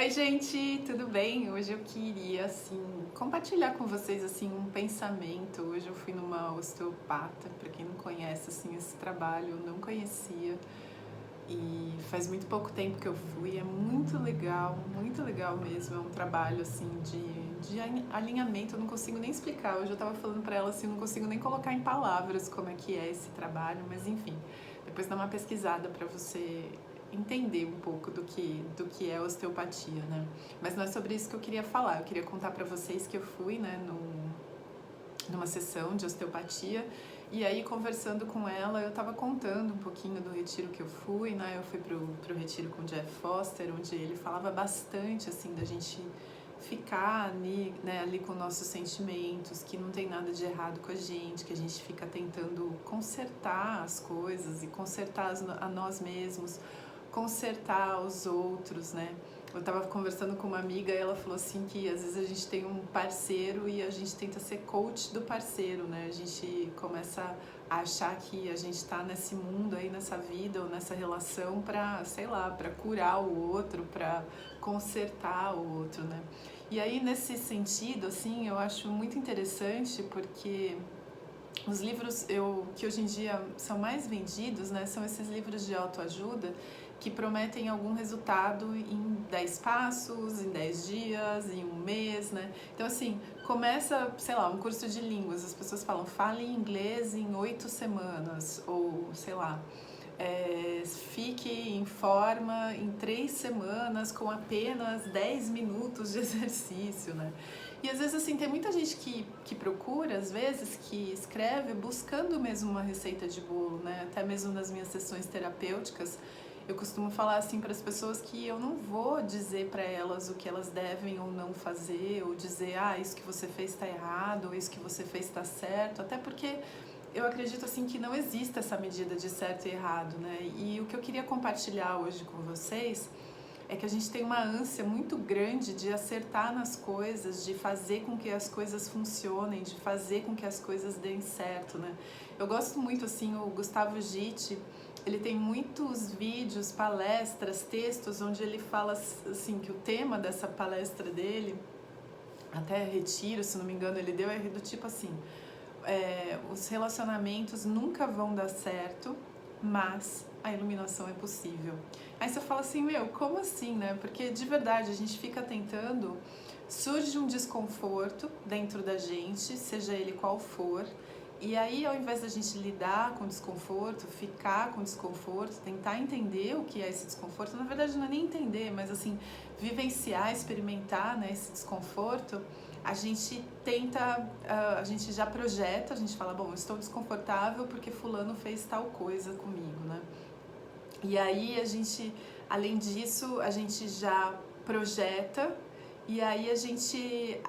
Oi, gente, tudo bem? Hoje eu queria, assim, compartilhar com vocês, assim, um pensamento. Hoje eu fui numa osteopata, para quem não conhece, assim, esse trabalho eu não conhecia e faz muito pouco tempo que eu fui. É muito legal mesmo. É um trabalho, assim, de alinhamento, eu não consigo nem explicar. Hoje eu tava falando para ela, assim, eu não consigo nem colocar em palavras como é que é esse trabalho, mas enfim, depois dá uma pesquisada para você entender um pouco do que é osteopatia, né? Mas não é sobre isso que eu queria falar. Eu queria contar para vocês que eu fui, né, numa sessão de osteopatia e aí conversando com ela eu estava contando um pouquinho do retiro que eu fui, né? Eu fui pro retiro com o Jeff Foster, onde ele falava bastante assim da gente ficar ali, né, ali com nossos sentimentos, que não tem nada de errado com a gente, que a gente fica tentando consertar as coisas e consertar a nós mesmos, consertar os outros, né? Eu tava conversando com uma amiga e ela falou assim que às vezes a gente tem um parceiro e a gente tenta ser coach do parceiro, né? A gente começa a achar que a gente tá nesse mundo aí, nessa vida ou nessa relação pra, sei lá, pra curar o outro, pra consertar o outro, né? E aí nesse sentido, assim, eu acho muito interessante porque os livros que hoje em dia são mais vendidos, né, são esses livros de autoajuda que prometem algum resultado em 10 passos, em 10 dias, em um mês, né? Então, assim, começa, sei lá, um curso de línguas, as pessoas falam, fale inglês em 8 semanas, ou, sei lá, fique em forma em 3 semanas com apenas 10 minutos de exercício, né? E às vezes assim, tem muita gente que procura, às vezes, que escreve buscando mesmo uma receita de bolo, né? Até mesmo nas minhas sessões terapêuticas, eu costumo falar assim para as pessoas que eu não vou dizer para elas o que elas devem ou não fazer, ou dizer, isso que você fez está errado, ou isso que você fez está certo, até porque eu acredito assim que não existe essa medida de certo e errado, né? E o que eu queria compartilhar hoje com vocês é que a gente tem uma ânsia muito grande de acertar nas coisas, de fazer com que as coisas funcionem, de fazer com que as coisas deem certo, né? Eu gosto muito, assim, o Gustavo Gitti, ele tem muitos vídeos, palestras, textos, onde ele fala, assim, que o tema dessa palestra dele, até retiro, se não me engano, ele deu, é do tipo assim, os relacionamentos nunca vão dar certo, mas a iluminação é possível. Aí você fala assim, como assim, né? Porque de verdade a gente fica tentando, surge um desconforto dentro da gente, seja ele qual for, e aí ao invés da gente lidar com o desconforto, ficar com o desconforto, tentar entender o que é esse desconforto, na verdade não é nem entender, mas assim, vivenciar, experimentar, né, esse desconforto, a gente tenta, a gente já projeta, a gente fala, bom, eu estou desconfortável porque fulano fez tal coisa comigo, né? E aí a gente, além disso, a gente já projeta e aí a gente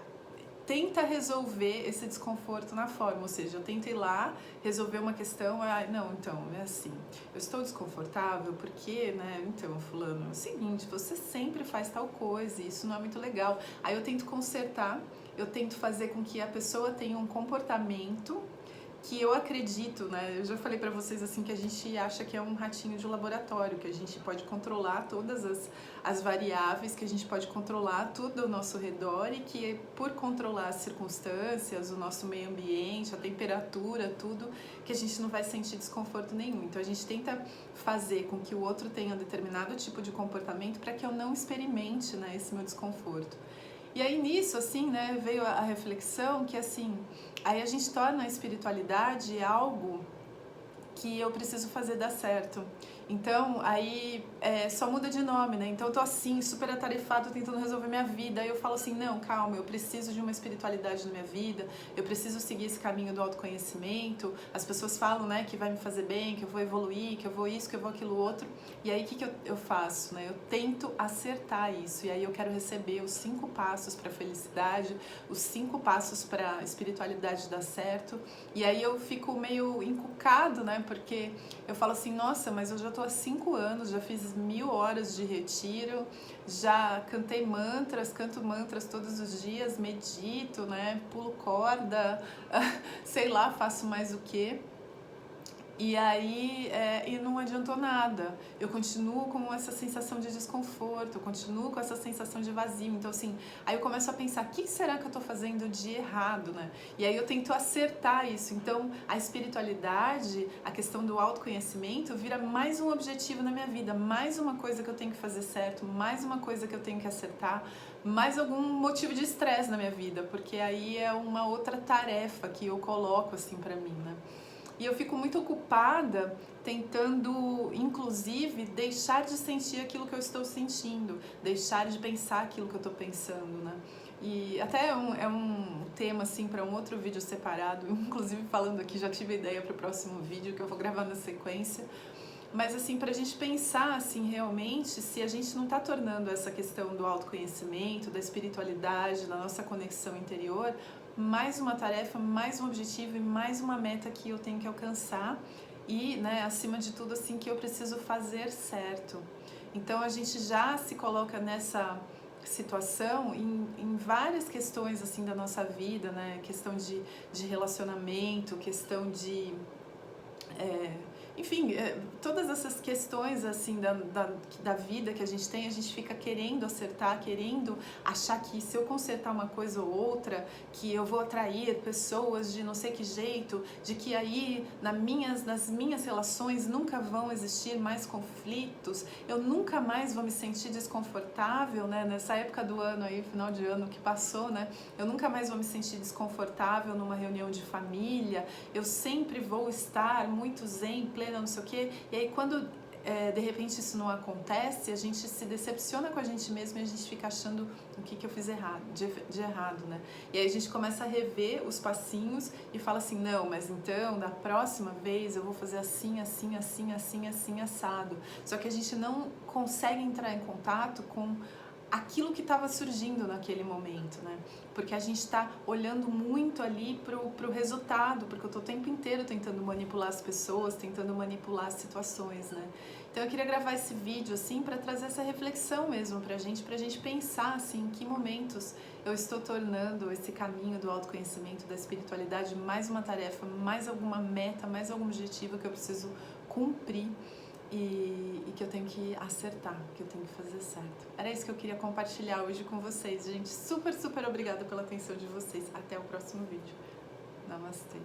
tenta resolver esse desconforto na forma, ou seja, eu tento ir lá, resolver uma questão, não, então, é assim, eu estou desconfortável porque, né, então, fulano, é o seguinte, você sempre faz tal coisa e isso não é muito legal. Aí eu tento consertar, eu tento fazer com que a pessoa tenha um comportamento que eu acredito, né? Eu já falei pra vocês assim que a gente acha que é um ratinho de laboratório, que a gente pode controlar todas as variáveis, que a gente pode controlar tudo ao nosso redor e que por controlar as circunstâncias, o nosso meio ambiente, a temperatura, tudo, que a gente não vai sentir desconforto nenhum. Então a gente tenta fazer com que o outro tenha um determinado tipo de comportamento para que eu não experimente, né, esse meu desconforto. E aí nisso, assim, né, veio a reflexão que, assim, aí a gente torna a espiritualidade algo que eu preciso fazer dar certo. Então, aí só muda de nome, né? Então eu tô assim, super atarefado, tentando resolver minha vida. Aí eu falo assim, não, calma, eu preciso de uma espiritualidade na minha vida, eu preciso seguir esse caminho do autoconhecimento. As pessoas falam, né, que vai me fazer bem, que eu vou evoluir, que eu vou isso, que eu vou aquilo outro. E aí o que eu faço, né? Eu tento acertar isso. E aí eu quero receber os 5 passos para a felicidade, os 5 passos para a espiritualidade dar certo. E aí eu fico meio encucado, né? Porque eu falo assim, nossa, mas eu já tô há 5 anos, já fiz 1000 horas de retiro, já cantei mantras, canto mantras todos os dias, medito, né? Pulo corda, sei lá, faço mais o quê. E aí, e não adiantou nada. Eu continuo com essa sensação de desconforto, eu continuo com essa sensação de vazio. Então, assim, aí eu começo a pensar, o que será que eu tô fazendo de errado, né? E aí eu tento acertar isso. Então, a espiritualidade, a questão do autoconhecimento, vira mais um objetivo na minha vida, mais uma coisa que eu tenho que fazer certo, mais uma coisa que eu tenho que acertar, mais algum motivo de estresse na minha vida, porque aí é uma outra tarefa que eu coloco, assim, pra mim, né? E eu fico muito ocupada tentando, inclusive, deixar de sentir aquilo que eu estou sentindo, deixar de pensar aquilo que eu estou pensando, né? E até é um tema, assim, para um outro vídeo separado, inclusive falando aqui, já tive ideia para o próximo vídeo que eu vou gravar na sequência. Mas, assim, para a gente pensar, assim, realmente, se a gente não está tornando essa questão do autoconhecimento, da espiritualidade, da nossa conexão interior, mais uma tarefa, mais um objetivo e mais uma meta que eu tenho que alcançar e, né, acima de tudo, assim, que eu preciso fazer certo. Então, a gente já se coloca nessa situação em várias questões, assim, da nossa vida, né, questão de relacionamento, questão de... enfim, todas essas questões assim da vida que a gente fica querendo acertar, querendo achar que se eu consertar uma coisa ou outra, que eu vou atrair pessoas de não sei que jeito, de que aí nas minhas relações nunca vão existir mais conflitos, eu nunca mais vou me sentir desconfortável, né? Nessa época do ano aí, final de ano que passou, né? Eu nunca mais vou me sentir desconfortável numa reunião de família, eu sempre vou estar muito zen, plena, não sei o quê. E aí quando de repente isso não acontece, a gente se decepciona com a gente mesmo e a gente fica achando o que eu fiz errado, de errado, né? E aí a gente começa a rever os passinhos e fala assim, não, mas então da próxima vez eu vou fazer assim, assim, assim, assim, assim, assado. Só que a gente não consegue entrar em contato com aquilo que estava surgindo naquele momento, né? Porque a gente está olhando muito ali pro resultado, porque eu estou o tempo inteiro tentando manipular as pessoas, tentando manipular as situações, né? Então eu queria gravar esse vídeo assim para trazer essa reflexão mesmo pra gente pensar assim, em que momentos eu estou tornando esse caminho do autoconhecimento, da espiritualidade mais uma tarefa, mais alguma meta, mais algum objetivo que eu preciso cumprir. E que eu tenho que acertar, que eu tenho que fazer certo. Era isso que eu queria compartilhar hoje com vocês, gente. Super, super obrigada pela atenção de vocês. Até o próximo vídeo. Namastê.